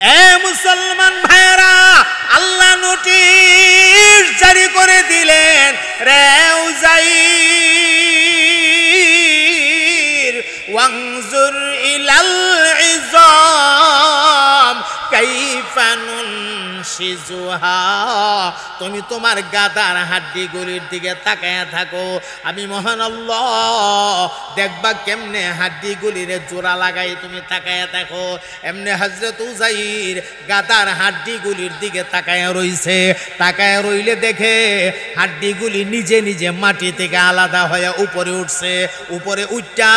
এ মুসলমান ভাইরা, আল্লাহ নোটিশ জারি করে দিলেন, রে উযাইর ওয়ানজুর ইলাল ইযাম কাইফা নুনশিজুহা, তুমি তোমার গাদার হাড্ডিগুলির দিকে তাকায়া থাকো, আমি মহান আল্লাহ দেখবা কেমনে হাড্ডিগুলির জোড়া লাগাই তুমি তাকায়া থাকো। এমনি হযরত উযাইর গাদার হাড্ডিগুলির দিকে তাকায়া রইছে, তাকায়া রইলে দেখে হাড্ডিগুলি নিজে নিজে মাটি থেকে আলাদা হয়ে উপরে উঠছে, উপরে উঠটা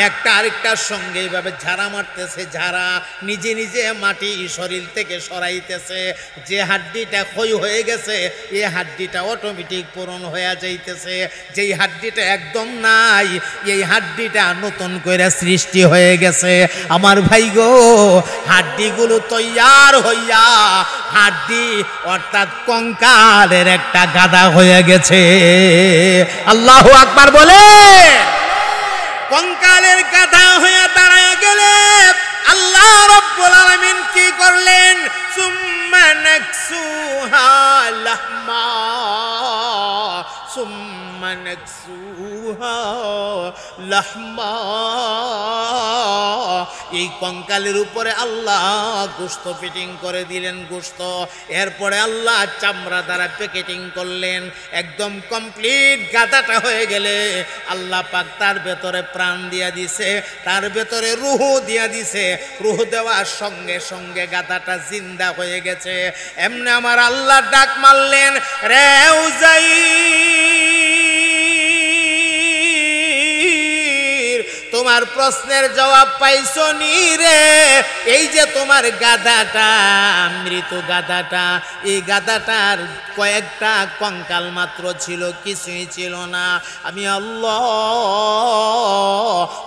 একটা আরেকটার সঙ্গে এইভাবে ঝাড়া মারতেছে, ঝাড়া নিজে নিজে মাটি শরীর থেকে সরাইতেছে। যে হাড্ডিটা ক্ষয় হয়ে গেছে এই হাড্ডিটা অটোমেটিক পূরণ হয়ে যাইতেছে, যেই হাড্ডিটা একদম নাই এই হাড্ডিটা নতুন করে সৃষ্টি হয়ে গেছে। আমার ভাই গো, হাড্ডিগুলো তৈয়ার হইয়া হাড্ডি অর্থাৎ কঙ্কালের একটা গাদা হয়ে গেছে। আল্লাহু আকবার বলে। কঙ্কালের গাদা হয়ে দাঁড়ায় গেলে আল্লাহ রাব্বুল আলামিন কি করলেন? সুম্মা নাকসুহা লাহমা, সুম্মা নাকসুহা লাহমা, এই কঙ্কালের উপরে আল্লাহ গোশত ফিটিং করে দিলেন, গোশত। এরপরে আল্লাহ চামড়া দ্বারা প্যাকেটিং করলেন, একদম কমপ্লিট গাদাটা হয়ে গেলে আল্লাহ পাক তার ভেতরে প্রাণ দিয়া দিছে, তার ভেতরে রূহ দিয়া দিছে। রূহ দেওয়ার সঙ্গে সঙ্গে গাদাটা জিন্দা হয়ে গেছে। এমনি আমার আল্লাহ ডাক মারলেন, রে উযাইর, তোমার প্রশ্নের জবাব পাইছো নি রে? এই যে তোমার গাদাটা, মৃত গাদাটা, এই গাদাটার কয়েকটা কঙ্কাল মাত্র ছিল, কিছুই ছিল না। আমি আল্লাহ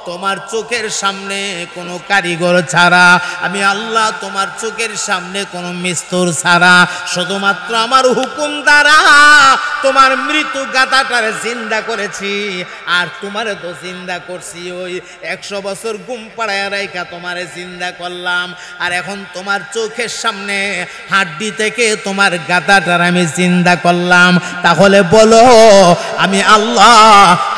তোমার চোখের সামনে কোনো কারিগর ছাড়া, আমি আল্লাহ তোমার চোখের সামনে কোনো মিস্তুর ছাড়া শুধুমাত্র আমার হুকুম দ্বারা তোমার মৃত গাদাটার জিন্দা করেছি। আর তোমারে তো জিন্দা করছি, ওই 100 বছর ঘুম পাড়ায় রাইখা তোমারে জিন্দা করলাম। আর এখন তোমার চোখের সামনে হাড্ডি থেকে তোমার গাদাটার আমি জিন্দা করলাম। তাহলে বলো আমি আল্লাহ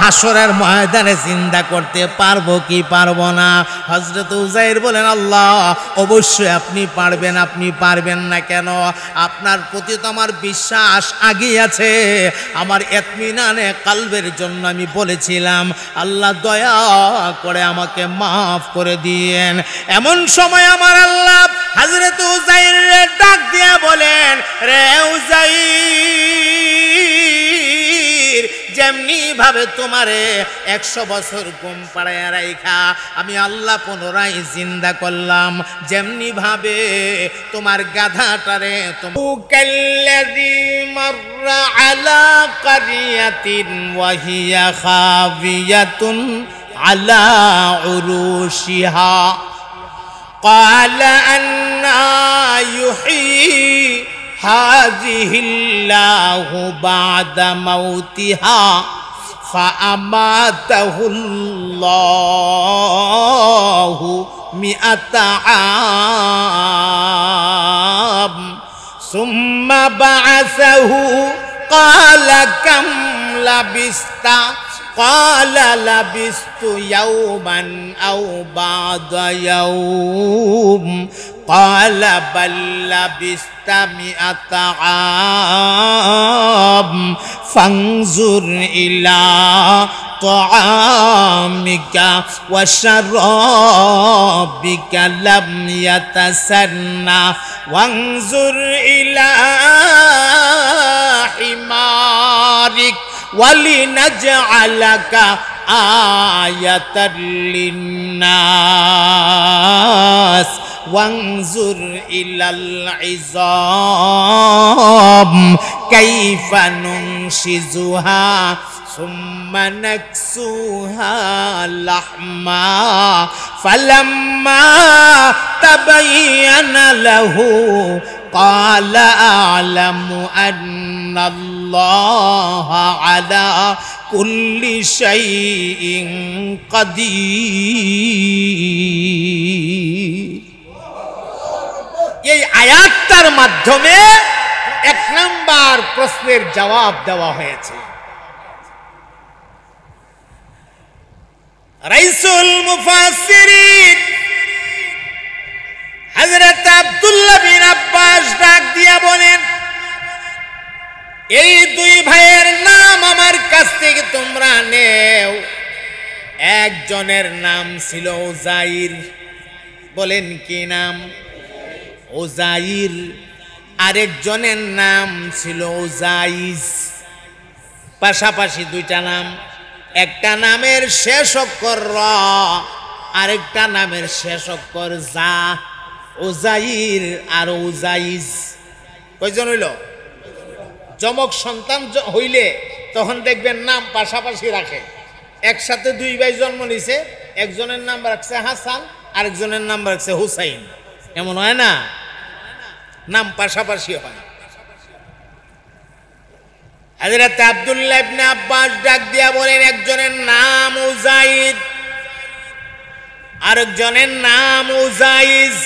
হাসরের ময়দানে জিন্দা করতে পারবো কি পারবো না? হযরত উযাইর বলেন, আল্লাহ অবশ্যই আপনি পারবেন। আপনি পারবেন না কেন? আপনার প্রতি তো আমার বিশ্বাস আগেই আছে। আমার ইতমিনানে কালবের জন্য আমি বলেছিলাম, আল্লাহ দয়া করে আমাকে মাফ করে দিয়েন। এমন সময় আমার আল্লাহ হযরত উযাইরের ডাক দিয়ে বলেন, রে উযাইর, যেমনি ভাবে তোমারে 100 বছর ঘুম পাড়ায় রাইখা আমি আল্লাহ পুনরায় জিন্দা করলাম, যেমনি ভাবে তোমার গাধাটারে কাল্লাযী মাররা আলা কারিয়াতিন ওয়া হিয়া খাবিয়াতুন আলা উরুশিহা ক্বালা আন্না ইউহয়ী হাযিহিল্লাহু বা'দা মাউতিহা ফাআমাতাহুল্লাহু মিআতা আম সুম্মা বা'আসাহু ক্বালা কাম লাবিস্তা ক্বালা লাবিস্তু ইয়াওমান আও বা'দা ইয়াওম ক্বালা বাল লাবিস্তা মিআতা আম ফানজুর ইলা তাআমিকা ওয়া শারাবিকা লাম ইয়াতাসান্না ওয়ানজুর ইলা হিমারিক ওয়ালিনাজআলাকা আয়াতাল লিন্নাস ওয়ানজুর ইলাল ইযাম কাইফা নুনশিজুহা সুম্মা নাকসুহা লাহমা ফালাম্মা তাবায়্যানা লাহু ক্বালা আ'লামু আন্নাল্লাহা আলা কুল্লি শাইইন কাদির। এই আয়াতটার মাধ্যমে 1 নাম্বার প্রশ্নের জবাব দেওয়া হয়েছে। রাইসুল মুফাসসিরিন হযরত আব্দুল্লাহ বিন আব্বাস ডাক দিয়া বলেন, এই 2 ভাইয়ের নাম আমার কাছ থেকে তোমরা নেও। একজনের নাম ছিল উযাইর, বলেন কি নাম? উযাইর। আরেকজনের নাম ছিল উযাইজ। পাশাপাশি 2টা নাম, একটা নামের শেষ অক্ষর র, আরেকটা নামের শেষ অক্ষর জা। উযাইর আর উযাইজ। কয়জন হইল? যমক সন্তান হইলে তখন দেখবেন নাম পাশাপাশি রাখে। একসাথে 2 ভাই জন্ম নিছে, একজনের নাম রাখছে হাসান, আরেকজনের নাম রাখছে হুসাইন। এমন হয় না? নাম পাশাপাশি হয়। হযরত আব্দুল্লাহ ইবনে আব্বাস ডাক দিয়া বলেন, একজনের নাম উযাইর, আরেকজনের নাম উযাইজ।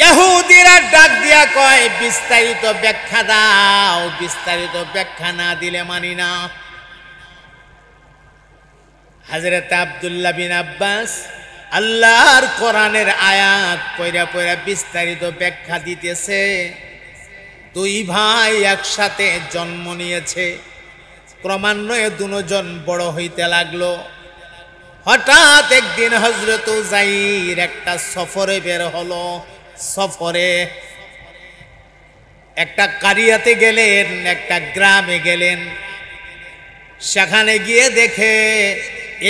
ইহুদিরা ডাক দিয়া কয়, বিস্তারিত ব্যাখ্যা দাও, বিস্তারিত ব্যাখ্যা না দিলে মানি না। হযরত আব্দুল্লাহ বিন আব্বাস আল্লাহর কোরআনের আয়াত পয়রা পয়রা বিস্তারিত ব্যাখ্যা দিতেছে। 2 ভাই একসাথে জন্ম নিয়েছে, ক্রমান্বয়ে 2 জন বড় হইতে লাগলো। হঠাৎ একদিন হযরত উযাইর একটা সফরে বের হলো। সফরে একটা কারিয়াতে গেলেন, একটা গ্রামে গেলেন। সেখানে গিয়ে দেখে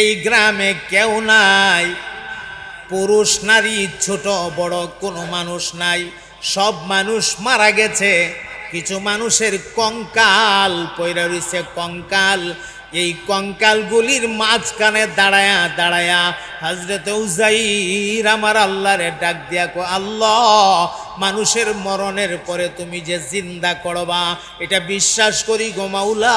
এই গ্রামে কেউ নাই, পুরুষ নারী ছোট বড় কোনো মানুষ নাই, সব মানুষ মারা গেছে। কিছু মানুষের কঙ্কাল পইরা রইছে, কঙ্কাল। এই কঙ্কালগুলির মাঝখানে দাঁড়ায়া দাঁড়ায়া হযরত উযাইর আমার আল্লাহরে ডাক দিয়া কো, আল্লাহ, মানুষের মরণের পরে তুমি যে জিন্দা করবা এটা বিশ্বাস করি গো মাওলা,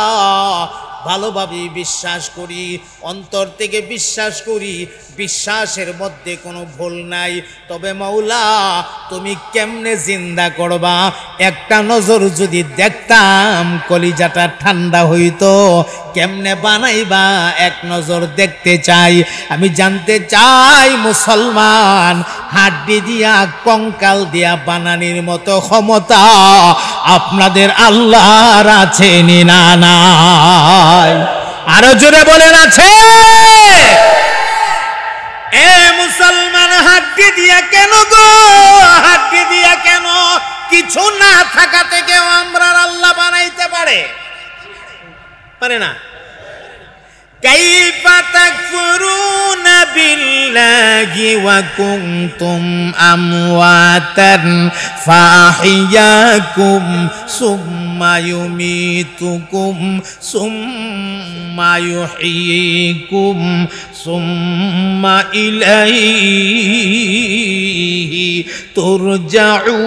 ভালোভাবে বিশ্বাস করি, অন্তর থেকে বিশ্বাস করি, বিশ্বাসের মধ্যে কোনো ভুল নাই। তবে মাওলা, তুমি কেমনে জিন্দা করবা একটা নজর যদি দেখতাম কলিজাটা ঠান্ডা হইতো। কেমনে বানাইবা এক নজর দেখতে চাই। আমি জানতে চাই মুসলমান, হাড্ডি দিয়া কঙ্কাল দিয়া বানানির মতো ক্ষমতা আপনাদের আল্লাহর আছে না নাই? আরো জোরে বলেন আছে? এ মুসলমান, হাড্ডি দিয়া কেন গো? হাড্ডি দিয়া কেন? কিছু না থাকা থেকেও আমরা আল্লাহ বানাইতে পারে, পারে না? কাইফা তাকফুরুনা বিল্লাহি ওয়া কুনতুম আমওয়াতান ফাহিয়াকুম সুম্মা ইউমিতুকুম সুম্মা ইউহয়িকুম সুম্মা ইলাইহি তুরজাউন।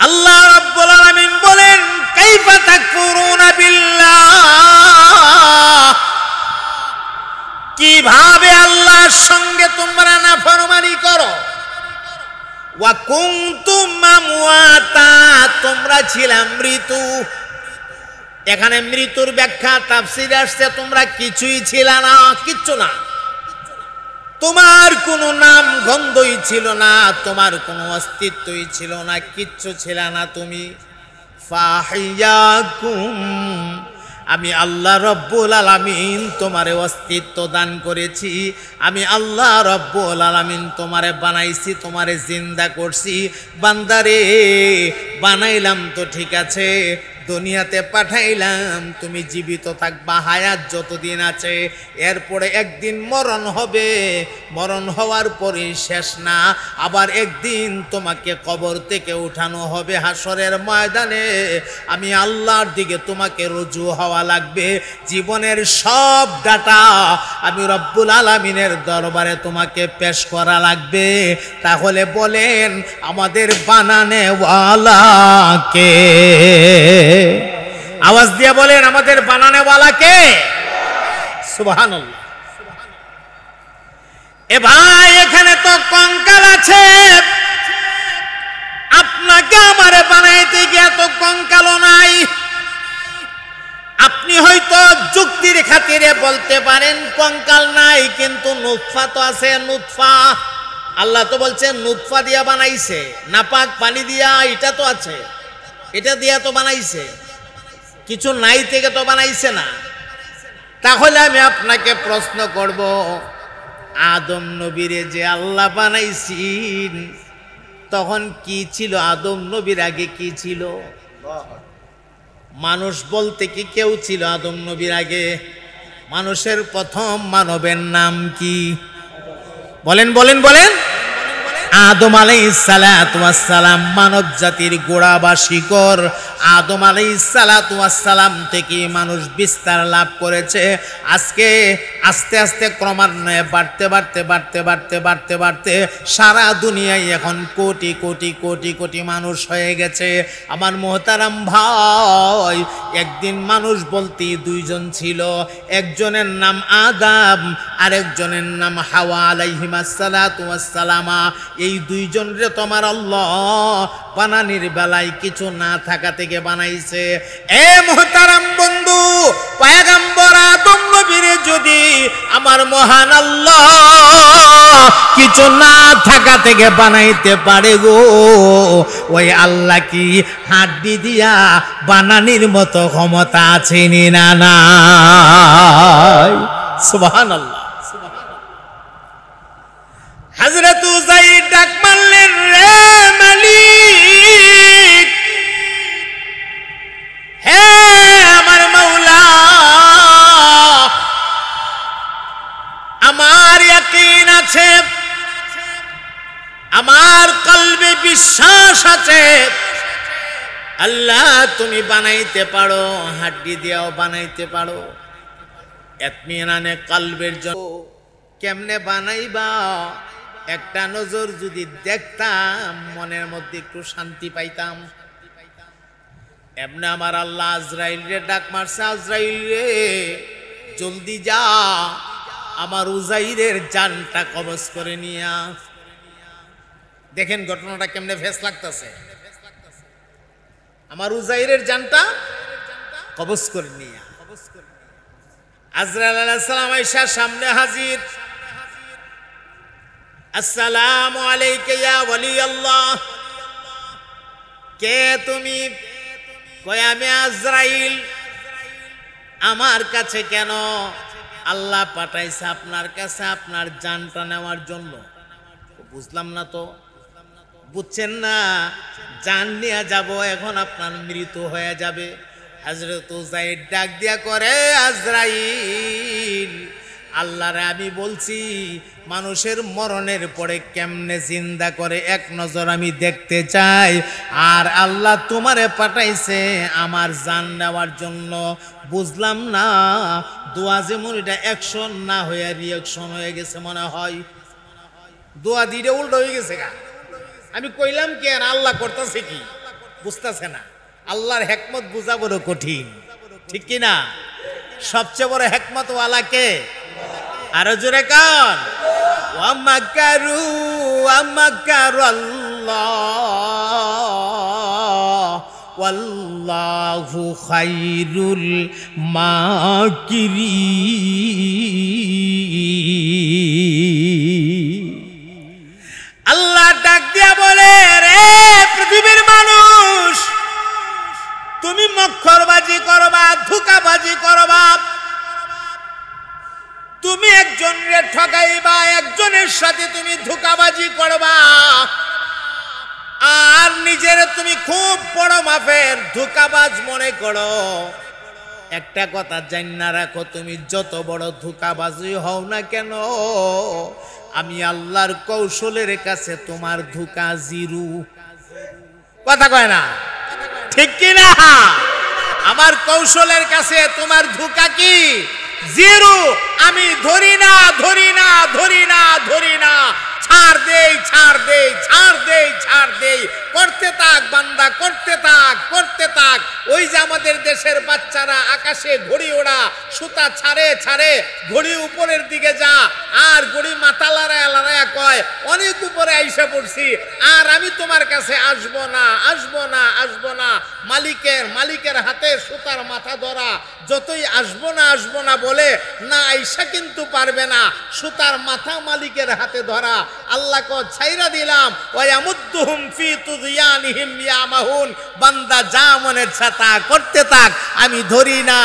আল্লাহ রাব্বুল আলামিন বলেন, কাইফা তাকফুরুনা বিল্লাহ, কিভাবে আল্লাহর সঙ্গে তোমরা নাফরমানি করো। ওয়া কুনতুম আমওয়াতা, তোমরা ছিলে মৃত্যু। এখানে মৃত্যুর ব্যাখ্যা তাফসীরে আসছে, তোমরা কিছুই ছিল না, কিচ্ছু না। তোমার কোনো নাম গন্ধই ছিল না, তোমার কোনো অস্তিত্বই ছিল না, কিচ্ছু ছিল না তুমি। ফাহিয়াকুম, আমি আল্লাহ রব্বুল আলামিন তোমারে অস্তিত্ব দান করেছি। আমি আল্লাহ রব্বুল আলামিন তোমারে বানাইছি, তোমারে জিন্দা করছি। বান্দারে বানাইলাম তো ঠিক আছে, দুনিয়াতে পাঠাইলাম, তুমি জীবিত থাকবা হায়াত যতদিন আছে। এরপরে একদিন মরণ হবে, মরণ হওয়ার পরে শেষ না, আবার একদিন তোমাকে কবর থেকে উঠানো হবে হাসরের ময়দানে। আমি আল্লাহর দিকে তোমাকে রুজু হওয়া লাগবে। জীবনের সব ডাটা আমি রব্বুল আলামিনের দরবারে তোমাকে পেশ করা লাগবে। তাহলে বলেন, আমাদের বানানেওয়ালা কে? আওয়াজ দিয়ে বলেন, আমাদের বানানেওয়ালা কে? সুবহানাল্লাহ। এ ভাই এখানে তো কঙ্কাল আছে, আপনাকে আমারে বানাইতে গিয়ে তো কঙ্কালও নাই। আপনি হয়তো যুক্তির খাতিরে বলতে পারেন কঙ্কাল নাই, কিন্তু নুতফা তো আছে, নুতফা। আল্লাহ তো বলছেন নুতফা দিয়া বানাইছে, নাপাক পানি দিয়া, এটা তো আছে, এটা দিয়া তো বানাইছে, কিছু নাই থেকে তো বানাইছে না। তাহলে আমি আপনাকে প্রশ্ন করব, আদম নবীরে যে আল্লাহ বানাইছেন তখন কি ছিল? আদম নবীর আগে কি ছিল? মানুষ বলতে কি কেউ ছিল আদম নবীর আগে? মানুষের প্রথম মানবের নাম কি? বলেন বলেন বলেন। আদম আলাইহিস সালাতু ওয়াস সালাম মানব জাতির গোড়া বা শিকড়। আদম আলাইহিস সালাতু ওয়াস সালাম থেকে মানুষ বিস্তার লাভ করেছে। আজকে আস্তে আস্তে ক্রমান্বয়ে বাড়তে বাড়তে বাড়তে বাড়তে বাড়তে বাড়তে সারা দুনিয়ায় এখন কোটি কোটি কোটি কোটি মানুষ হয়ে গেছে। আমার মোহতারাম ভাই, একদিন মানুষ বলতে দুইজন ছিল, একজনের নাম আদম, আরেকজনের নাম হাওয়া আলাইহিমাস সালাতু ওয়াস সালামা। এই দুইজনরে তোমার আল্লাহ বানানির বেলায় কিছু না থাকা থেকে বানাইছে। এ মুহতারাম বন্ধু, পয়গম্বর আদম নবীরে যদি আমার মহান আল্লাহ কিছু না থাকা থেকে বানাইতে পারে গো, ওই আল্লাহ কি হাড্ডি দিয়া বানানির মতো ক্ষমতা আছে না নাই? সুবহানাল্লাহ। হযরত উযাইর ডাক মারলেন, রে মালিক, হে আমার মাওলা, আমার ইয়াকিন আছে, আমার কলবে বিশ্বাস আছে, আল্লাহ তুমি বানাইতে পারো, হাড্ডি দিয়াও বানাইতে পারো। ইতমিনানে কলবের জন্য কেমনে বানাইবা? একটা নজর যদি দেখতাম মনের মধ্যে একটু শান্তি পাইতাম। এমনি আমার আল্লাহ আজরাইল রে ডাক মারছে, আজরাইল রে জলদি যা, আমার উযাইরের জানটা কবজ করে নিয়া। দেখেন ঘটনাটা কেমনে ফেস লাগতেছে। আমার উযাইরের জানটা কবজ করে নিয়া। আজরাইল আলাইহিস সালাম আয়েশা সামনে হাজির। আসসালামু আলাইকা ইয়া ওয়ালি আল্লাহ। কে তুমি? কয় আমি আজরাইল। আমার কাছে কেন? আল্লাহ পাঠাইছে আপনার কাছে আপনার জানটা নেওয়ার জন্য। বুঝলাম না তো। বুঝছেন না? জান নিয়ে যাব, এখন আপনার মৃত্যু হয়ে যাবে। হযরত উযাইর ডাক দিয়া করে, আজরাইল, আল্লাহরে আমি বলছি মানুষের মরণের পরে কেমনে জিন্দা করে এক নজর আমি দেখতে চাই। আর আল্লাহ তোমারে পাঠাইছে আমার জান নেওয়ার জন্য। বুঝলাম না, দোয়া যেমন এটা অ্যাকশন না হয়ে রিয়াকশন হয়ে গেছে মনে হয়। দোয়া দিলে উল্টো হয়ে গেছে গা। আমি কইলাম কি আর আল্লাহ করতেছে কি? বুঝতেছে না। আল্লাহর হিকমত বোঝা বড় কঠিন, ঠিক কি না? সবচেয়ে বড় হিকমত ওয়ালা কে? আরো জোরে কান। ওয়া মাকারু ওয়া মাকারাল্লাহ ওয়াল্লাহু খায়রুল মাকিরিন। আল্লাহ ডাক দিয়া বলে, রে পৃথিবীর মানুষ, তুমি মক্করবাজি করবা, ধোঁকাবাজি করবা, তুমি একজনের ঠকাইবা, একজনের সাথে তুমি ধোঁকাবাজি করবা, আর নিজের তুমি খুব বড় মাপের ধোঁকাবাজ মনে করো। একটা কথা জান্না রাখো, তুমি যত বড় ধোঁকাবাজি হও না কেন, আমি আল্লাহর কৌশলের কাছে তোমার ধোঁকা জিরো। কথা কয় না, ঠিক কি না? আমার কৌশলের কাছে তোমার ধোঁকা কি? জিরো। আমি ধরি না ধরি না ধরি না ধরি না, ছাড় দেই ছাড় দেই ছাড় দেই ছাড় দেই, করতে থাক বান্দা, করতে থাক করতে থাক। ওই যে আমাদের দেশের বাচ্চারা আকাশে ঘড়ি ওড়া, সুতা ছাড়ে ছাড়ে, ঘড়ি উপরের দিকে যা, আর গড়ি মাথা লড়ায় লড়ায় কয় অনেক উপরে আইসা পড়ছি, আর আমি তোমার কাছে আসবো না, আসবো না, আসবো না। মালিকের হাতে সুতার মাথা ধরা, যতই আসবো না বলে না আইসা কিন্তু পারবে না, সুতার মাথা মালিকের হাতে ধরা। আল্লাহ কো ছাইরা দিলাম, ওয়ায়ামুদ্দুহুম ফি তুগয়ানিহিম ইয়ামাহুন, বান্দা যা মনের ছাতা করতে থাক, আমি ধরি না,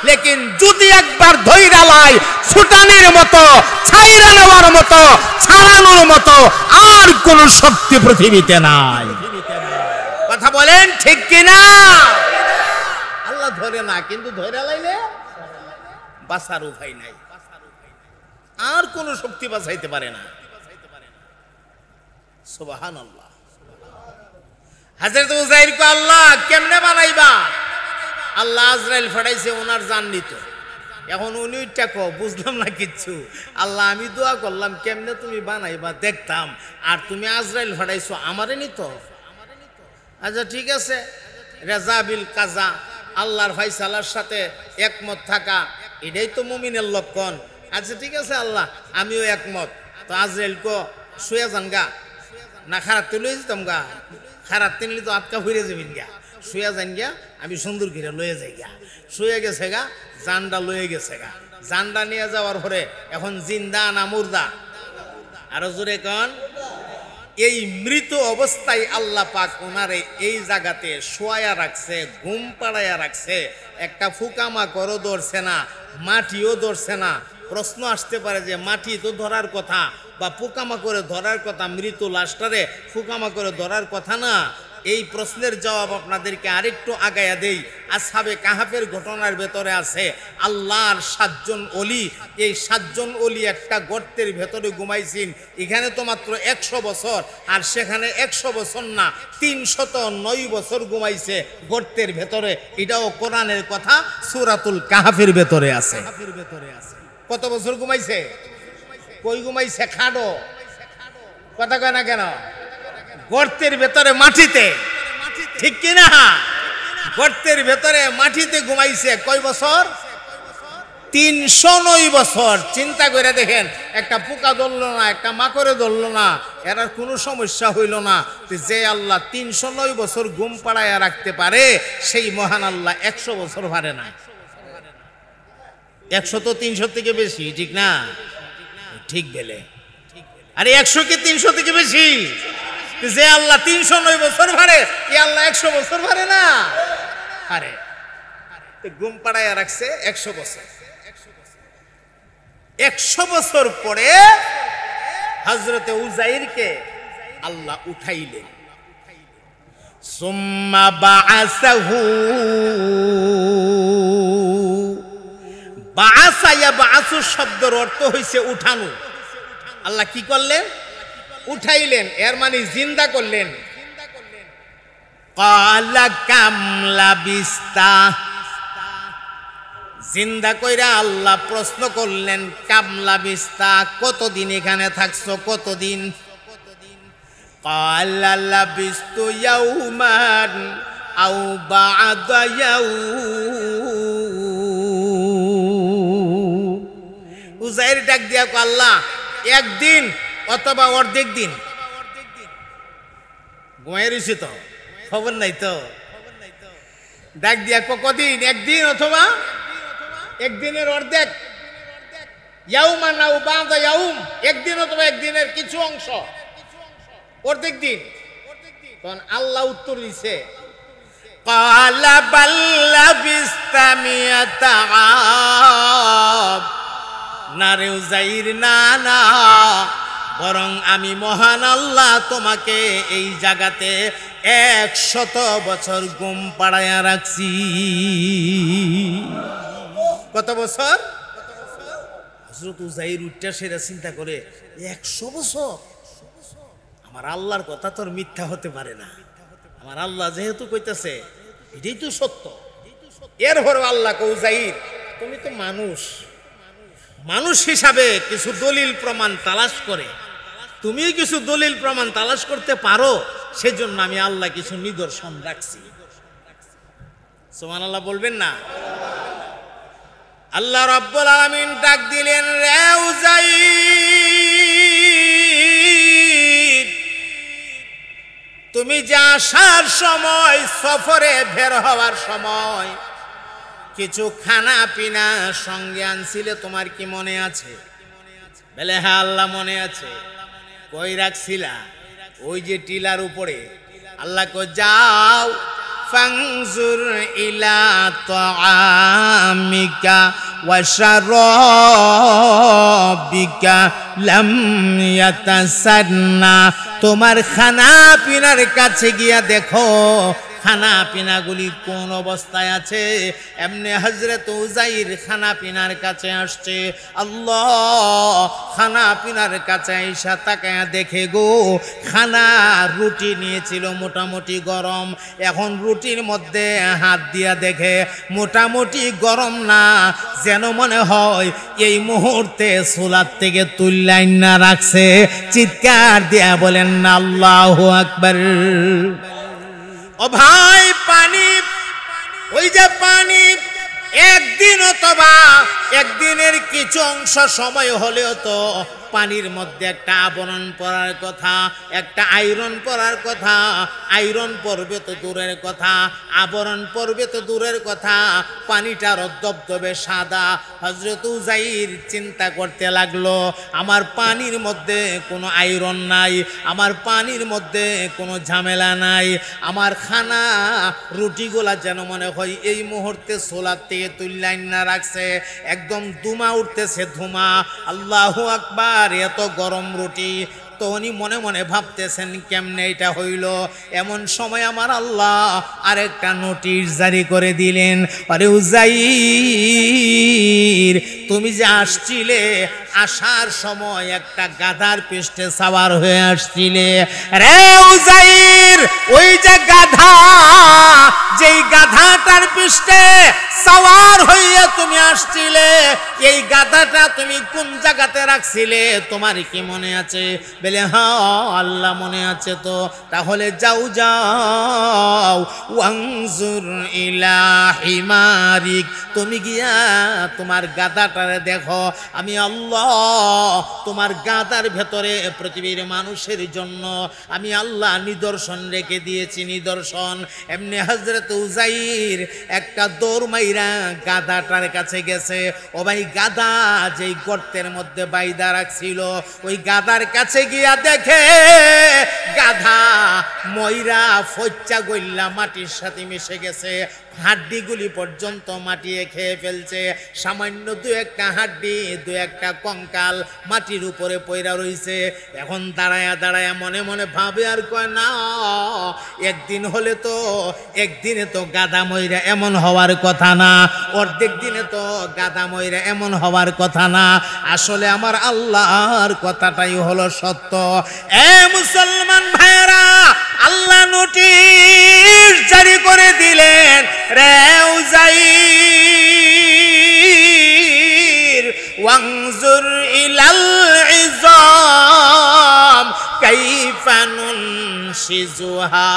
লেকিন যদি একবার ধইরা লাই ছুটানির মতো, ছাইরা নেওয়ার মতো, ছাড়ানোর মতো আর কোন শক্তি পৃথিবীতে নাই। কথা বলেন ঠিক কিনা? আল্লাহ ধরে না, কিন্তু ধরে লাইলে বাঁচার উপায় নাই, আর কোন শক্তি বাঁচাইতে পারে না। সুবহানাল্লাহ। হযরত উযাইর কো আল্লাহ কেমনে বানাইবা? আল্লাহ আজরাইল ফাটাইছে ওনার জান নিত। এখন উনি কো বুঝলাম না কিচ্ছু। আল্লাহ আমি দোয়া করলাম কেমনে তুমি বানাইবা দেখতাম, আর তুমি আজরাইল ফাটাইছো আমারে নিত। আচ্ছা ঠিক আছে, রেজা বিল কাজা, আল্লাহর ফায়সালার সাথে একমত থাকা, এটাই তো মুমিনের লক্ষণ। আচ্ছা ঠিক আছে আল্লাহ আমিও একমত। তো আজরাইল কো শুয়ে যান গা, না খারাপ লয়ে যেতাম গা, খারাপ তিনলি তো আটকা ঘুরে যাবেন গা, শুয়ে যান গা, আমি সুন্দর ঘিরে লয়ে যাই গা। শুয়ে গেছে গা, জানটা লয়ে গেছে গা। জানটা নিয়ে যাওয়ার পরে এখন জিন্দা না মুর্দা? আরো জোরে কন। এই মৃত অবস্থায় আল্লাহ পাক ওনারে এই জায়গাতে শোয়া রাখছে, ঘুম পাড়াইয়া রাখছে। একটা ফুকামা করো ধরছে না, মাটিও ধরছে না। প্রশ্ন আসতে পারে যে মাটি তো ধরার কথা, বা পোকামা করে ধরার কথা, মৃত লাশটারে ফুকামা করে ধরার কথা না। এই প্রশ্নের জবাব আপনাদেরকে আরেকটু আগায়া দেই। আসহাবে কাহাফের ঘটনার ভেতরে আছে আল্লাহর 7 জন ওলি। এই 7 জন ওলি একটা গর্তের ভেতরে ঘুমাইছেন। এখানে তো মাত্র 100 বছর, আর সেখানে 100 বছর না 309 বছর ঘুমাইছে গর্তের ভেতরে। এটাও কোরআনের কথা, সূরাতুল কাহাফের ভেতরে আছে। কত বছর ঘুমাইছে? কই ঘুমাইছে? খাডো কথা কয় না কেন? গর্তের ভেতরে মাটিতে, ঠিক কিনা? গর্তের ভেতরে মাটিতে ঘুমাইছে। কয় বছর? 309 বছর। চিন্তা করে দেখেন, একটা পোকা ধরল না, একটা মাকড়ে ধরল না, এর কোনো সমস্যা হইল না। যে আল্লাহ 309 বছর ঘুম পাড়াইয়া রাখতে পারে, সেই মহান আল্লাহ 100 বছর পারে না। 100 তো 300 থেকে বেশি, ঠিক না? ঠিক বেলে। আরে 100 কি 300 থেকে বেশি? যে আল্লাহ 309 বছর ভারে, এই আল্লাহ 100 বছর ভারে না? আরে ঘুম পাড়াইয়া রাখছে 100 বছর। 100 বছর পরে হযরতে উযাইরকে আল্লাহ উঠাইলেন। সুম্মা বাআসাহু, বাআসা ইয়াবআসু শব্দের অর্থ হইছে উঠানো। আল্লাহ কি করলেন? উঠাইলেন, এর মানে জিন্দা করলেন। ক্বালা কাম লাবিস্তা, জিন্দা কইরা আল্লাহ প্রশ্ন করলেন কাম লাবিস্তা, কতদিন এখানে থাকছো, কতদিন? ক্বালা লাবিস্তু ইয়াওমান আও বা'দা ইয়াউম। উযাইর ডাক দিয়া কয় আল্লাহ একদিন অথবা অর্ধেক দিন। ঘুমাই রইছি তো, খবর নাই তো। ডাক দিয়া কদিন? একদিন অথবা একদিনের অর্ধেক। ইয়াউমান আও বা'দা ইয়াউম, একদিন অথবা একদিনের কিছু অংশ, অর্ধেক দিন। তখন আল্লাহ উত্তর দিছে ক্বালা বাল লাবিস্তা মিয়াতা আম। না রে উযাইর, না না, বরং আমি মহান আল্লাহ তোমাকে এই জায়গাতে 100 বছর ঘুম পাড়াইয়া রাখছি। কত বছর? হযরত উযাইর উঠটা সেরা চিন্তা করে 100 বছর। আমার আল্লাহর কথা তোর মিথ্যা হতে পারে না। আমার আল্লাহ যেহেতু কইতাছে এটাই তো সত্য। এরপর আল্লাহ কও উযাইর তুমি তো মানুষ, মানুষ হিসাবে কিছু দলিল প্রমাণ তালাশ করে, তুমিও কিছু দলিল প্রমাণ তালাশ করতে পারো, সেজন্য আমি আল্লাহ কিছু নিদর্শন রাখছি। সুবহানাল্লাহ বলবেন না? আল্লাহ রাব্বুল আলামিন ডাক দিলেন, রে উযাইর, তুমি যে আসার সময়, সফরে বের হওয়ার সময় কিছু খানা পিনা সঙ্গে আনছিলে, তোমার কি মনে আছে? বলে হ্যাঁ আল্লাহ মনে আছে। কই রাখছিলা? ওই যে টিলার উপরে। আল্লাহ কো যাও, ফানজুর ইলা তাআমিকা ওয়া শারাবিকা লাম ইয়াতাসান্না, তোমার খানা পিনার কাছে গিয়া দেখো খানা পিনাগুলি কোন অবস্থায় আছে। এমনি হযরত উযাইর খানা পিনার কাছে আসছে। আল্লাহ খানা পিনার কাছে আইসা তাকায়া দেখে গো, খানা রুটি নিয়েছিল মোটামুটি গরম, এখন রুটির মধ্যে হাত দিয়া দেখে মোটামুটি গরম না, যেন মনে হয় এই মুহূর্তে চুলার থেকে তুল্লাইন না রাখছে। চিৎকার দিয়া বলেন না আল্লাহু আকবার। ও ভাই, পানি, ওই যে পানি একদিন অথবা একদিনের কিছু অংশ সময় হলেও তো পানির মধ্যে একটা আবরণ পড়ার কথা, একটা আয়রন পড়ার কথা। আয়রন পড়বে তো দূরের কথা, আবরণ পড়বে তো দূরের কথা, পানিটা রদ্দবদবে সাদা। হযরত উযাইর চিন্তা করতে লাগলো, আমার পানির মধ্যে কোনো আয়রন নাই, আমার পানির মধ্যে কোনো ঝামেলা নাই, আমার খানা রুটিগুলা যেন মনে হয় এই মুহূর্তে সোলার থেকে তুল্লাইন না রাখছে, একদম ধুমা উঠতেছে, ধুমা। আল্লাহু আকবার। এত গরম রুটি। তো উনি মনে মনে ভাবতেছেন কেমনে এটা হইল। এমন সময় আমার আল্লাহ আরেকটা নোটিশ জারি করে দিলেন, আরে উযাইর, তুমি যে আসছিলে, আসার সময় একটা গাধার পৃষ্ঠে সাওয়ার হয়ে আসছিলে। রে উযাইর, ওই যে গাধা, যেই গাধাটার পৃষ্ঠে সাওয়ার হইয়া তুমি আসছিলে, এই গাধাটা তুমি কোন জায়গাতে রাখছিলে, তোমার কি মনে আছে? বলে হ্যাঁ আল্লাহ মনে আছে তো। তাহলে যাও যাও, ওয়ানজুর ইলা হিমারিক, তুমি গিয়া তোমার গাধাটারে দেখো। আমি আল্লাহ তোমার গাধার ভেতরে পৃথিবীর মানুষের জন্য আমি আল্লাহ নিদর্শন রেখে দিয়েছি, নিদর্শন। এমনি হযরত উযাইর একটা দৌড় মাইরা গাধাটার কাছে গেছে। ও ভাই, গাধা যেই গর্তের মধ্যে বাইদা রাখছিল, ওই গাধার কাছে গিয়া দেখে গাধা ময়রা ফচ্চা গইল্লা মাটির সাথে মিশে গেছে, হাড্ডিগুলি পর্যন্ত মাটিয়ে খেয়ে ফেলছে। সামান্য দু একটা হাড্ডি, দু একটা কঙ্কাল মাটির উপরে পইরা রইছে। এখন দাঁড়ায়া দাঁড়ায়া মনে মনে ভাবে আর কয় না, একদিন হলে তো, একদিনে তো গাধা ময়রা এমন হওয়ার কথা না, অর্ধেক দিনে তো গাধা ময়রা এমন হওয়ার কথা না। আসলে আমার আল্লাহর কথাটাই হলো সত্য। এ মুসলমান ভাইরা, আল্লাহ নোটিশ জারি করে দিলেন, রে উযাইর, ওয়ানজুর ইলাল ইযাম কাইফা নুনশিজুহা,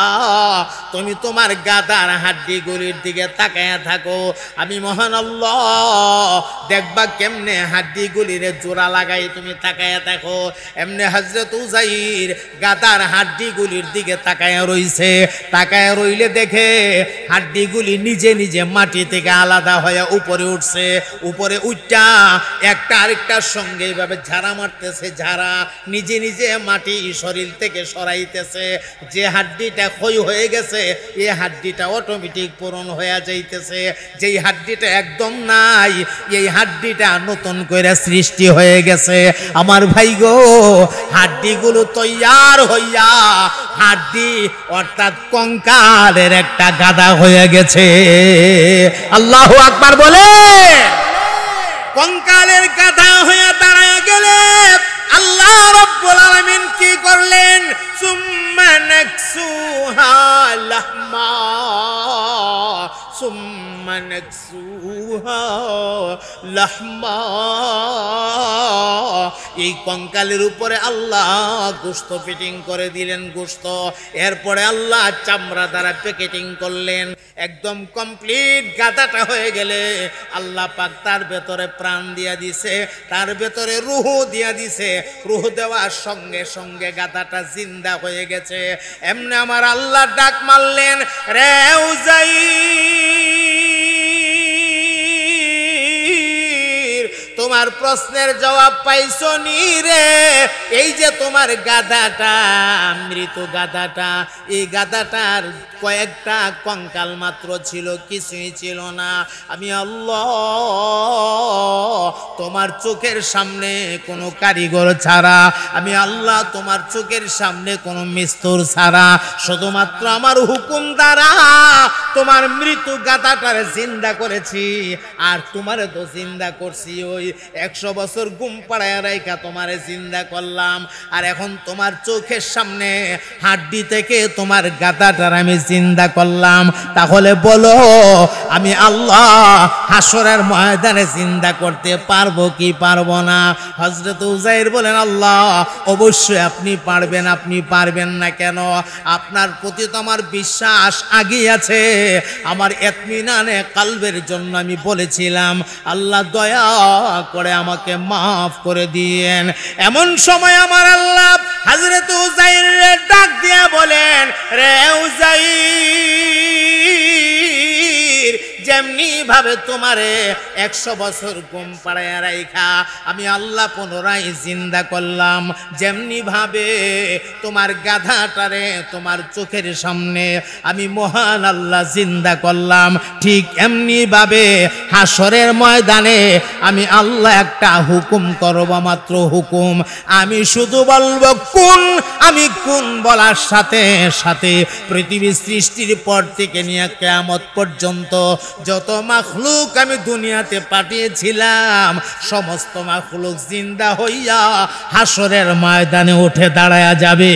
তুমি তোমার গাদার হাড্ডিগুলির দিকে তাকায়া থাকো, আমি মহান আল্লাহ দেখবা কেমনে হাড্ডিগুলির জোড়া লাগাই তুমি তাকায়া থাকো। এমনি হযরত উযাইর গাদার হাড্ডিগুলির দিকে তাকায়া রইছে। তাকায়া রইলে দেখে হাড্ডিগুলি নিজে নিজে মাটি থেকে আলাদা হয়ে উপরে উঠছে। উপরে উঠটা একটা আরেকটার সঙ্গে এইভাবে ঝাড়া মারতেছে, ঝাড়া নিজে নিজে মাটি শরীর থেকে সরাইতেছে। যে হাড্ডিটা ক্ষয় হয়ে গেছে, এই হাড্ডিটা অটোমেটিক পূরণ হয়ে যাইতেছে। যেই হাড্ডিটা একদম নাই, এই হাড্ডিটা নতুন করে সৃষ্টি হয়ে গেছে। আমার ভাই গো, হাড্ডিগুলো তৈয়ার হইয়া হাড্ডি অর্থাৎ কঙ্কালের একটা গাদা হয়ে গেছে। আল্লাহু আকবার বলে। কঙ্কালের গাদা হয়ে দাঁড়ায় গেলে আল্লাহ রাব্বুল আলামিন কি করলেন? সুম্মা নাকসুহা লাহমা, সুম্মা নাকসুহা লাহমা, এই কঙ্কালের উপরে আল্লাহ গোশত ফিটিং করে দিলেন, গোশত। এরপরে আল্লাহ চামড়া দ্বারা প্যাকেটিং করলেন। একদম কমপ্লিট গাদাটা হয়ে গেলে আল্লাহ পাক তার ভেতরে প্রাণ দিয়া দিছে, তার ভেতরে রুহ দিয়া দিছে। রুহ দেওয়ার সঙ্গে সঙ্গে গাদাটা জিন্দা হয়ে গেছে। এমনি আমার আল্লাহ ডাক মারলেন, রে উযাইর, তোমার প্রশ্নের জবাব পাইছো নি রে? এই যে তোমার গাদাটা, মৃত গাদাটা, এই গাদাটার কয়েকটা কঙ্কাল মাত্র ছিল, কিছুই ছিল না। আমি আল্লাহ তোমার চোখের সামনে কোনো কারিগর ছাড়া, আমি আল্লাহ তোমার চোখের সামনে কোনো মিস্তুর ছাড়া, শুধুমাত্র আমার হুকুম দ্বারা তোমার মৃত গাদাটার জিন্দা করেছি। আর তোমারে তো জিন্দা করছি, ওই 100 বছর ঘুম পাড়ায় রাইখা তোমারে জিন্দা করলাম। আর এখন তোমার চোখের সামনে হাড্ডি থেকে তোমার গাদাটার আমি জিন্দা করলাম। তাহলে বলো আমি আল্লাহ হাসরের ময়দানে জিন্দা করতে পারবো কি পারবো না? হযরত উযাইর বলেন, আল্লাহ অবশ্যই আপনি পারবেন। আপনি পারবেন না কেন? আপনার প্রতি তো আমার বিশ্বাস আগেই আছে। আমার ইতমিনানে কালবের জন্য আমি বলেছিলাম, আল্লাহ দয়া করে আমাকে মাফ করে দিয়েন। এমন সময় আমার আল্লাহ হযরত উযাইরের ডাক দিয়ে বলেন, রে উযাইর, যেমনি ভাবে তোমারে 100 বছর ঘুম পাড়ায় রাইখা আমি আল্লাহ পুনরায় জিন্দা করলাম, যেমনি ভাবে তোমার গাধাটারে তোমার চোখের সামনে আমি মহান আল্লাহ জিন্দা করলাম, ঠিক এমনি ভাবে হাসরের ময়দানে আমি আল্লাহ একটা হুকুম করব, মাত্র হুকুম। আমি শুধু বলবো কোন, আমি কোন বলার সাথে সাথে পৃথিবী সৃষ্টির পর থেকে নিয়ে কিয়ামত পর্যন্ত যত মাখলুক আমি দুনিয়াতে পাঠিয়েছিলাম, সমস্ত মাখলুক জিন্দা হইয়া হাসরের ময়দানে উঠে দাঁড়ায়া যাবে।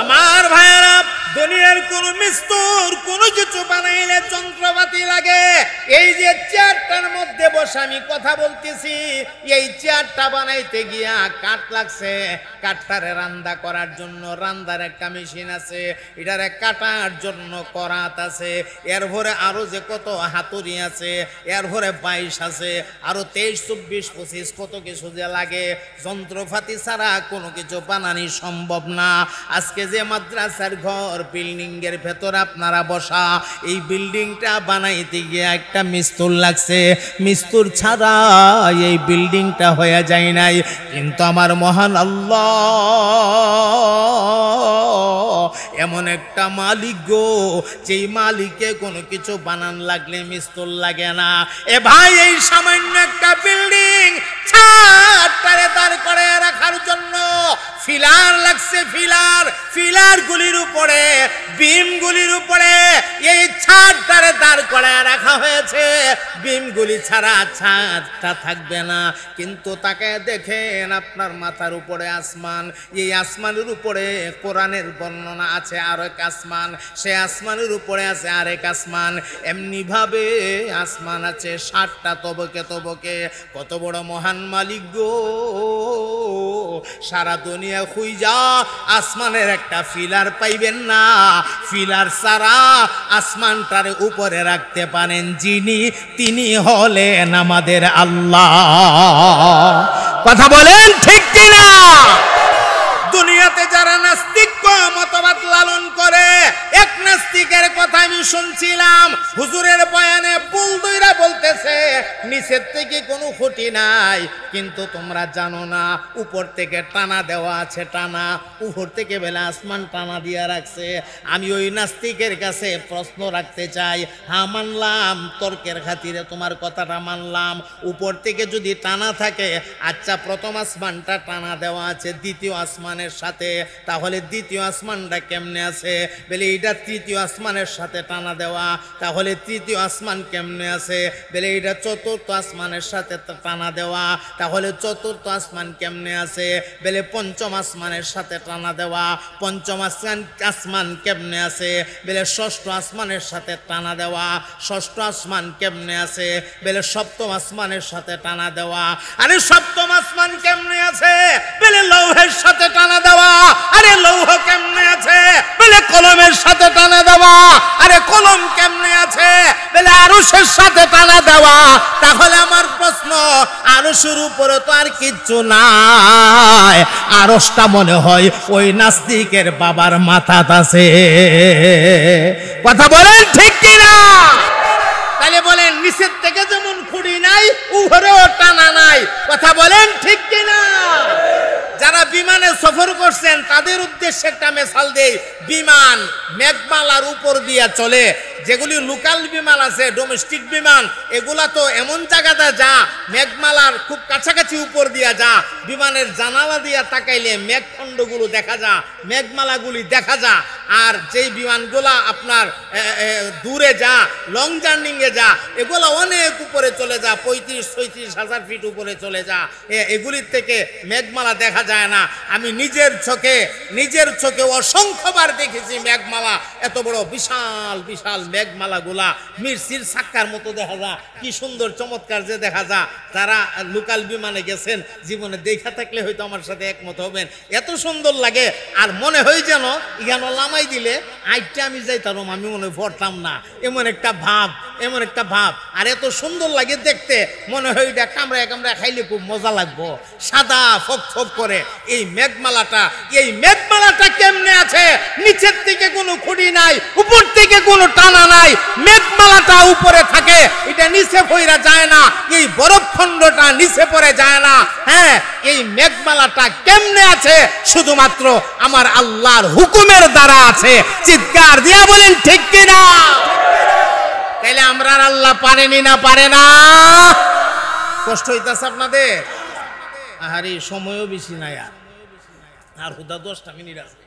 আমার ভাইয়েরা, দুনিয়ার কোন মিস্তুর কোন কিছু বানাইলে যন্ত্রপাতি লাগে। এই যে চেয়ারটার মধ্যে বসে আমি কথা বলতেছি, এই চেয়ারটা বানাইতে গিয়া কাঠ লাগছে। কাঠটারে রান্দা করার জন্য রান্দার একটা মেশিন আছে, এটারে কাটার জন্য করাত আছে, এর ভরে আরো যে কত হাতুড়ি আছে, এর ভরে 22 আছে, আরো 23, 24, 25 কত কিছু যে লাগে। যন্ত্রপাতি ছাড়া কোনো কিছু বানানি সম্ভব না। আজকে যে মাদ্রাসার ঘর, বিল্ডিং এর ভেতর আপনারা বসা, এই বিল্ডিংটা বানাইতে গিয়ে একটা মিস্তুর লাগছে। মিস্তুর ছাড়া এই বিল্ডিংটা হয়ে যায় নাই। কিন্তু আমার মহান আল্লাহ এমন একটা মালিক গো, যেই মালিকে কোনো কিছু বানান লাগলে মিস্তুর লাগে না। এ ভাই, এই সামান্য একটা বিল্ডিং ছাদটারে দাঁড় করে রাখার জন্য ফিলার লাগছে। ফিলার গুলির উপরে, বিমগুলির উপরে এই ছাদটারে দাঁড় করে রাখা হয়েছে। বিমগুলি ছাড়া ছাদটা থাকবে না। কিন্তু তাকে দেখেন, আপনার মাথার উপরে আসমান, এই আসমানের উপরে কোরআনের বর্ণনা আছে আর এক আসমান, সে আসমানের উপরে আছে আরেক আসমান। এমনি ভাবে আসমান আছে 7টা তবকে তবকে। কত বড় মহান মালিক গো! সারা দুনিয়া খুঁজা আসমানের একটা ফিলার পাইবেন না। ফিলার ছাড়া আসমানটার উপরে রাখতে পারেন যিনি, তিনি হলেন আমাদের আল্লাহ। কথা বলেন ঠিক কিনা? দুনিয়াতে যারা নাস্তিক মতবাদ লালন করে, এক নাস্তিকের কথা আমি শুনছিলাম, হুজুরের বয়ানে বুল দইরা বলতেছে নিচের থেকে কোনো খুঁটি নাই, কিন্তু তোমরা জানো না উপর থেকে টানা দেওয়া আছে, টানা উপর থেকে বেলা আসমান টানা দিয়া রাখছে। আমি ওই নাস্তিকের কাছে প্রশ্ন রাখতে চাই। হ্যাঁ, মানলাম তর্কের খাতিরে তোমার কথাটা মানলাম, উপর থেকে যদি টানা থাকে, আচ্ছা প্রথম আসমানটা টানা দেওয়া আছে দ্বিতীয় আসমানের সাথে, তাহলে দ্বিতীয় আসমানটা কেমনে আছে? বলে এটা তৃতীয় আসমানের সাথে টানা দেওয়া, তাহলে তৃতীয় আসমান কেমনে আছে? বলে এটা চতুর্থ আসমানের সাথে সাথে টানা দেওয়া। তাহলে চতুর্থ আসমান কেমনে আছে? বলে পঞ্চম আসমানের সাথে টানা দেওয়া। পঞ্চম আসমান কেমনে আছে? বলে ষষ্ঠ আসমানের সাথে টানা দেওয়া। ষষ্ঠ আসমান কেমনে আছে? বলে সপ্তম আসমানের সাথে টানা দেওয়া। আরে সপ্তম আসমান কেমনে আছে? বলে লৌহের সাথে টানা দেওয়া। আরে লৌহ কেমনে আছে? বলে কলমের সাথে টানা দেওয়া। আরে কলম কেমনে আছে? বলে আরশের সাথে টানা দেওয়া। তাহলে আমার প্রশ্ন, আরশের উপরে তো আর কিচ্ছু নাই, আরশটা মনে হয় ওই নাস্তিকের বাবার মাথাতে আছে। কথা বলেন ঠিক কিনা? তাহলে বলেন নিচের থেকে যেমন খুঁড়ি নাই, উপরেও টানা নাই। কথা বলেন ঠিক কিনা? যারা বিমানে সফর করছেন তাদের উদ্দেশ্যে একটা মেসাল দেই। বিমান মেঘমালার উপর দিয়া চলে। যেগুলি লোকাল বিমান আছে, ডোমেস্টিক বিমান, এগুলা তো এমন জায়গাতে যা মেঘমালার খুব কাছাকাছি উপর দিয়া যা, বিমানের জানালা দিয়া তাকাইলে মেঘখণ্ডগুলো দেখা যা, মেঘমালাগুলি দেখা যা। আর যেই বিমানগুলা আপনার দূরে যা, লং জার্নিংয়ে যা, এগুলো অনেক উপরে চলে যা, 35-36 হাজার ফিট উপরে চলে যা। এগুলির থেকে মেঘমালা দেখা যায় না। আমি নিজের চোখে অসংখ্যবার দেখেছি মেঘমালা। এত বড় বিশাল বিশাল মেঘমালাগুলা মির্চির সাক্কার মতো দেখা যায়। কি সুন্দর চমৎকার যে দেখা যায়। যারা লোকাল বিমানে গেছেন জীবনে দেখা থাকলে হয়তো আমার সাথে একমত হবেন। এত সুন্দর লাগে। আর মনে হয় যেন এখানে লামাই দিলে আইটা আমি যাইতাম, আমি মনে পড়তাম না, এমন একটা ভাব, এমন একটা ভাব। আর এত সুন্দর লাগে দেখতে, মনে হয় এটা কামড়া খাইলে খুব মজা লাগবো। সাদা ফক ফক করে এই মেঘমালাটা কেমনে আছে? নিচের থেকে কোনো খুঁড়ি নাই, উপর থেকে কোনো টানা নাই। মেঘমালাটা উপরে থাকে, এটা নিচে পড়া যায় না। এই বরফখণ্ডটা নিচে পড়ে যায় না। হ্যাঁ, এই মেঘমালাটা কেমনে আছে? শুধুমাত্র আমার আল্লাহর হুকুমের দ্বারা আছে। চিৎকার দিয়া বলেন ঠিক কিনা? তাইলে আমরা আল্লাহ পারেনি না পারে না? কষ্ট হইতাছে আপনাদের? আরে সময়ও বেশি নাই, আর হুদা 10টা মিনিট আছে।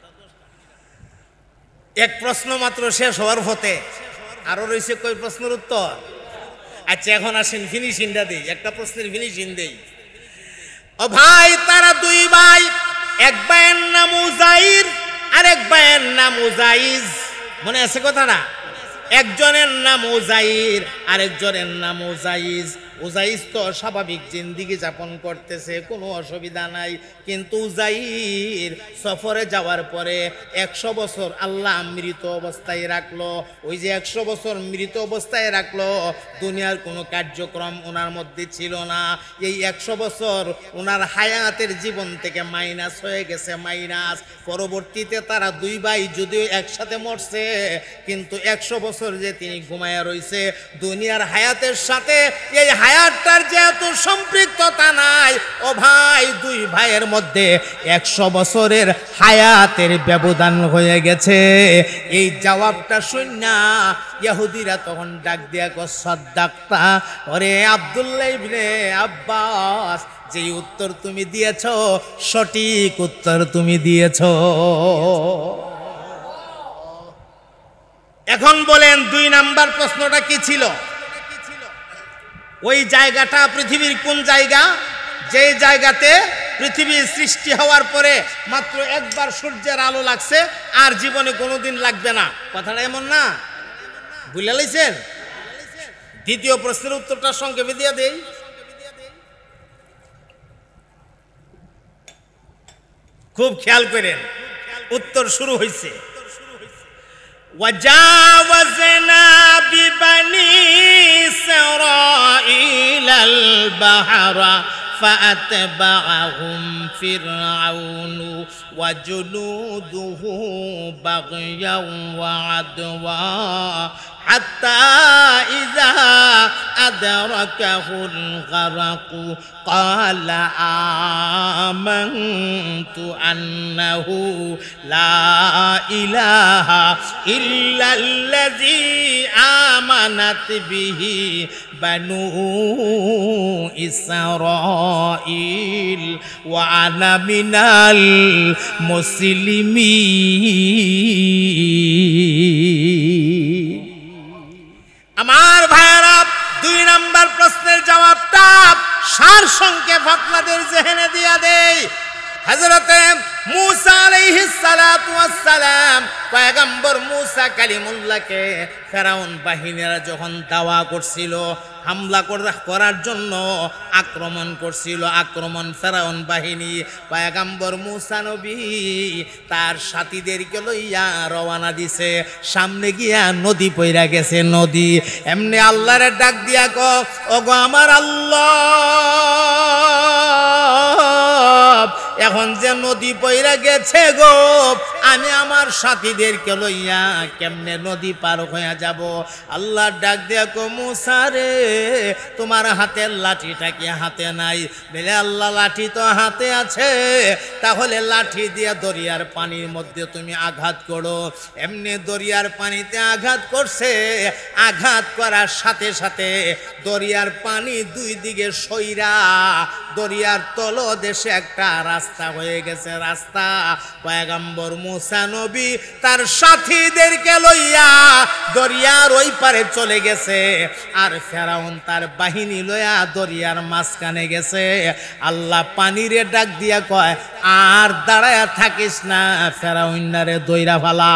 এক প্রশ্ন মাত্র শেষ হওয়ার পথে, আরো রয়েছে কই প্রশ্নের উত্তর। আচ্ছা এখন আসেন ফিনিশিংটা দেই, একটা প্রশ্নের ফিনিশিং দেই। ও ভাই, তারা দুই ভাই, এক ভাইয়ের নাম উজাইর আর এক ভাইয়ের নাম উজাইজ। মনে আছে কথাটা? একজনের নাম উজাইর আর একজনের নাম উজাইজ। উজাইজ তো স্বাভাবিক জিন্দিগি যাপন করতেছে, কোনো অসুবিধা নাই। কিন্তু উজাইর সফরে যাওয়ার পরে 100 বছর আল্লাহ মৃত অবস্থায় রাখলো। ওই যে 100 বছর মৃত অবস্থায় রাখলো, দুনিয়ার কোনো কার্যক্রম ওনার মধ্যে ছিল না। এই 100 বছর ওনার হায়াতের জীবন থেকে মাইনাস হয়ে গেছে, মাইনাস। পরবর্তীতে তারা দুই ভাই যদিও একসাথে মরছে, কিন্তু 100 বছর যে তিনি ঘুমায়া রইছে দুনিয়ার হায়াতের সাথে, এই হায়াতটার যেহেতু সম্পৃক্ততা নাই, ও ভাই দুই ভাইয়ের মধ্যে 100 বছরের হায়াতের ব্যবধান হয়ে গেছে। এই জবাবটা শুননা ইহুদিরা তখন ডাক দিয়া কয়, সাদ্দাক্তা, ওরে আব্দুল্লাহ ইবনে আব্বাস, যে উত্তর তুমি দিয়েছ সঠিক উত্তর তুমি দিয়েছ। এখন বলেন 2 নাম্বার প্রশ্নটা কি ছিল? ওই জায়গাটা পৃথিবীর কোন জায়গা? যে জায়গাতে পৃথিবীর সৃষ্টি হওয়ার পরে মাত্র একবার সূর্যের আলো লাগছে, আর জীবনে কোনোদিন লাগবে না। কথাটা এমন না? বুঝলে লাইছেন? দ্বিতীয় প্রশ্নের উত্তরটা সংক্ষেপে দিয়ে দেই। খুব খেয়াল করেন, উত্তর শুরু হয়েছে। وجاوزنا ببني إسرائيل البحر فأتبعهم فرعون وجنوده بغيا وعدوا حتى إذا أدركه الغرق قال آمنت أنه لا إله إلا الذي آمنت به بنو إسرائيل وأنا من المسلمين। আমার ভাইরা 2 নাম্বার প্রশ্নের জবাবটা আর সংক্ষেপ আপনাদের জেহেনে দিয়া দেই। হযরতে মূসা আলাইহিস সালাতু ওয়াস সালাম, পয়গম্বর মূসা কালিমুল্লাহকে ফেরাউন বাহিনীরা যখন দাওয়া করছিল, হামলা করার জন্য আক্রমণ করছিল, আক্রমণ ফেরাউন বাহিনী, পয়গম্বর মূসা নবী তার সাথীদেরকে লইয়া রওনা দিছে। সামনে গিয়া নদী পইরা গেছে, নদী। এমনি আল্লাহরে ডাক দিয়া কও, ওগো আমার আল্লাহ, এখন যে নদী পইরা গেছে গো, আমি আমার সাথীদেরকে লইয়া কেমনে নদী পার হইয়া যাব? আল্লাহ ডাক দিয়া কো, মূসা রে, তোমার হাতের লাঠিটা কি হাতে নাই? বলে আল্লাহ, লাঠি তো হাতে আছে। তাহলে লাঠি দিয়ে দরিয়ার পানির মধ্যে তুমি আঘাত করো। এমনি দরিয়ার পানিতে আঘাত করছে, আঘাত করার সাথে সাথে দরিয়ার পানি দুই দিকে সইরা দরিয়ার তলদেশে একটা রাস্তা হয়ে গেছে, রাস্তা। পয়গম্বর মূসা নবী তার সাথীদেরকে লইয়া দরিয়ার ওই পারে চলে গেছে, আর ফেরাউন তার বাহিনী লইয়া দরিয়ার মাঝখানে গেছে। আল্লাহ পানিরে ডাক দিয়া কয়, আর দাঁড়ায়া থাকিস না, ফেরাউন রে দইরা ফালা,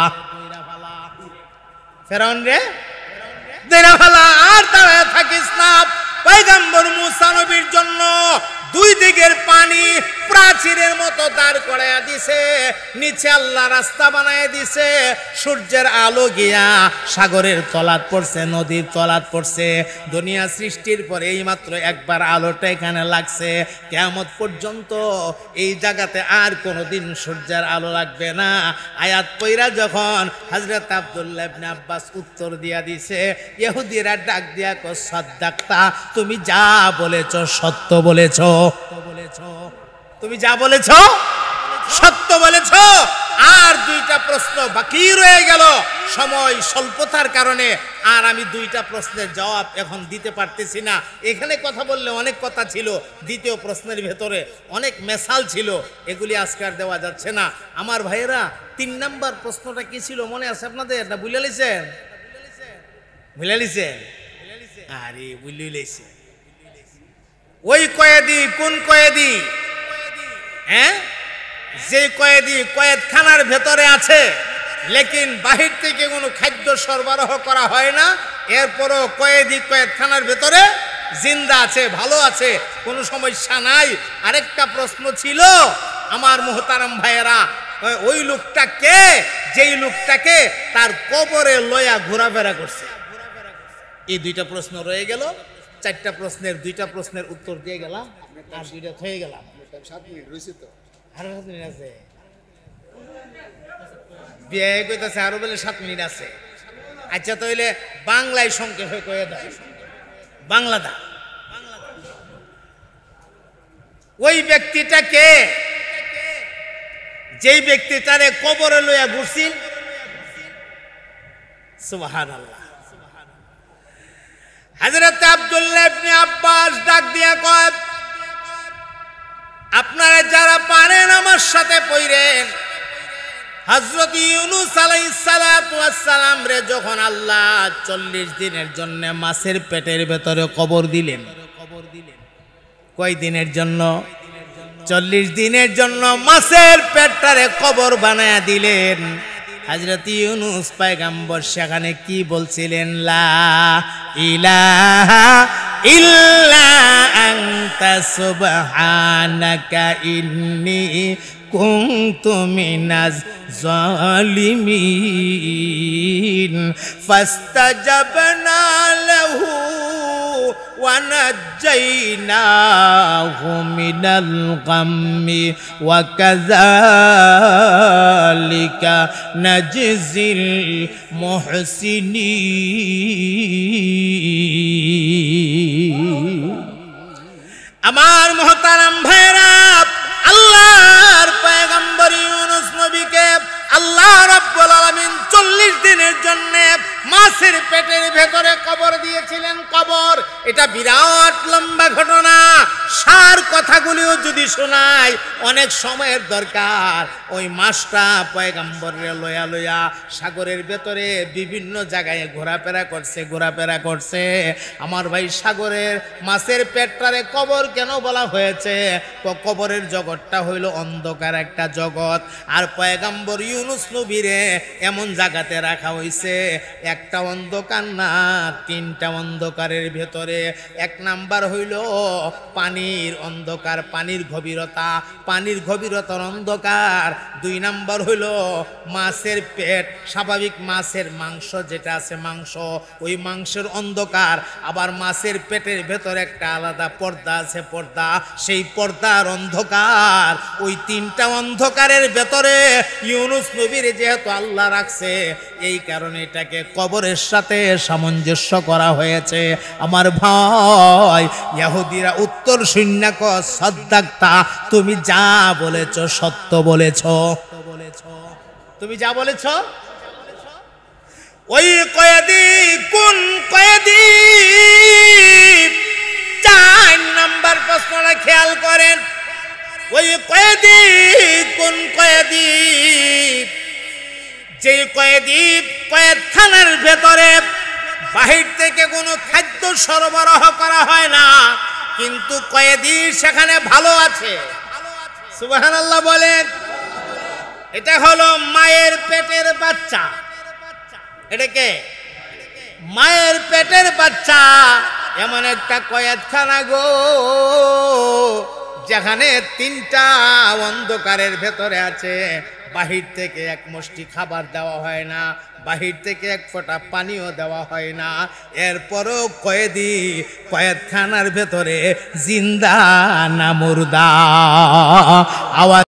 ফেরাউন রে দইরা ফালা, আর দাঁড়ায়া থাকিস না। পয়গম্বর মূসা নবীর জন্য দুই দিকের পানি প্রাচীরের মতো দাঁড় করাইয়া দিছে, নিচে আল্লাহ রাস্তা বানাইয়া দিছে। সূর্যের আলো গিয়া সাগরের তলাত পড়ছে, নদীর তলাত পড়ছে। দুনিয়া সৃষ্টির পরে এইমাত্র একবার আলোটা এখানে লাগছে। কিয়ামত পর্যন্ত এই জায়গাতে আর কোনোদিন সূর্যের আলো লাগবে না। আয়াত পইরা যখন হযরত আব্দুল্লাহ ইবনে আব্বাস উত্তর দিয়া দিছে, ইহুদিরা ডাক দিয়া কো, সাদ্দাক্তা, তুমি যা বলেছ সত্য বলেছ, তুমি যা বলেছ সত্য বলেছ। আর দুইটা প্রশ্ন বাকি রয়ে গেল, সময় স্বল্পতার কারণে আর আমি দুইটা প্রশ্নের জবাব এখন দিতে পারতেছি না। এখানে কথা বললে অনেক কথা ছিল, দ্বিতীয় প্রশ্নের ভেতরে অনেক মেসাল ছিল, এগুলি আজকে আর দেওয়া যাচ্ছে না। আমার ভাইয়েরা, 3 নাম্বার প্রশ্নটা কি ছিল মনে আছে আপনাদের? না বুঝলে লিছেন? বুঝলে লিছেন? আরে বুঝলে লিছে। ওই কয়েদি কোন কয়েদি? হ্যাঁ, যে কয়েদি কয়েদখানার ভেতরে আছে, লেকিন বাহির থেকে কোনো খাদ্য সরবরাহ করা হয় না, এরপরও কয়েদি কয়েদখানার ভেতরে জিন্দা আছে, ভালো আছে, কোনো সমস্যা নাই। আরেকটা প্রশ্ন ছিল আমার মুহতারাম ভাইয়েরা, ওই লোকটা কে, যেই লোকটাকে তার কবরে লয়া ঘোরাফেরা করছে? এই দুইটা প্রশ্ন রয়ে গেল। 4টা প্রশ্নের 2টা প্রশ্নের উত্তর দিয়ে গেলাম, আর 2টা হয়ে গেলাম। 7 মিনিট রয়েছে তো, আরো 7 মিনিট আছে। বিয়ে কইতাছে আরো বলে 7 মিনিট আছে। আচ্ছা, তাহলে বাংলায় সংক্ষেপে কয়ে দাও, বাংলা দা। ওই ব্যক্তিটাকে, যেই ব্যক্তিটারে কবরে লইয়া ঘুরছিল? সুবহানাল্লাহ। হযরত আব্দুল্লাহ ইবনে আব্বাস ডাক দিয়া কয়, আপনারা যারা পারেন আমার সাথে পড়েন। হযরত ইউনূস আলাইহিস সালাতু ওয়াস সালাম রে যখন আল্লাহ 40 দিনের জন্য মাছের পেটের ভেতরে কবর দিলেন, কয় দিনের জন্য? 40 দিনের জন্য মাছের পেটটারে কবর বানায়া দিলেন। হযরত ইউনূস পয়গম্বর সেখানে কি বলছিলেন? লা ইলাহা ইল্লা আনতা সুবহানাকা ইন্নী কুনতু মিনাজ জালিমিন। ফাস্তাজাবনা লাহু وَنَجَّيْنَاهُ مِنَ الْغَمِّ وَكَذَلِكَ نَجْزِي الْمُحْسِنِينَ। আমার মুহতারাম ভাইরা, আল্লাহর পয়গম্বর ইউনূস নবীকে আল্লাহ রাব্বুল আলামিন 40 দিনের জন্য মাছের পেটের ভেতরে কবর দিয়েছিলেন। কবর এটা বিরাট লম্বা ঘটনা, সার কথাগুলিও যদি শোনায় অনেক সময়ের দরকার। ওই মাছটা পয়গম্বরে লয়া লয়া সাগরের ভেতরে বিভিন্ন জায়গায় ঘোরাফেরা করছে। আমার ভাই, সাগরের মাছের পেটটারে কবর কেন বলা হয়েছে? কবরের জগৎটা হইল অন্ধকার একটা জগৎ। আর পয়গম্বর ইউনুস নবীরে এমন জায়গাতে রাখা হয়েছে, একটা অন্ধকার না, তিনটা অন্ধকারের ভেতরে। এক নাম্বার হইল পানির অন্ধকার, পানির গভীরতার অন্ধকার। দুই নাম্বার হইল মাছের পেট, স্বাভাবিক মাছের মাংস যেটা আছে, মাংস, ওই মাংসের অন্ধকার। আবার মাছের পেটের ভেতরে একটা আলাদা পর্দা আছে, পর্দা, সেই পর্দার অন্ধকার। ওই তিনটা অন্ধকারের ভেতরে ইউনুস নবীর যেহেতু আল্লাহ রাখছে, এই কারণে এটাকে কবরের সাথে সামঞ্জস্য করা হয়েছে। আমার ভাই, ইহুদিরা উত্তর শূন্যক সাদ্দাক্তা, তুমি যা বলেছ সত্য বলেছ, তুমি যা বলেছ। ওই কয়েদি কোন কয়েদি? 4 নাম্বার প্রশ্নটা খেয়াল করেন। ওই কয়েদি কোন কয়েদি? যে কয়েদি কয়েদখানার ভেতরে বাহির থেকে কোনো খাদ্য সরবরাহ করা হয় না, কিন্তু কয়েদি সেখানে ভালো আছে। সুবহানাল্লাহ বলেন। এটা হলো মায়ের পেটের বাচ্চা। এটা কে? মায়ের পেটের বাচ্চা। এমন একটা কয়েদখানা গো, যেখানে 3টা অন্ধকারের ভেতরে আছে। বাহির থেকে এক মুষ্টি খাবার দেওয়া হয় না, বাহির থেকে এক ফোঁটা পানিও দেওয়া হয় না। এরপরও কয়েদি কয়েদখানার ভেতরে জিন্দা না মুর্দা? আওয়াজ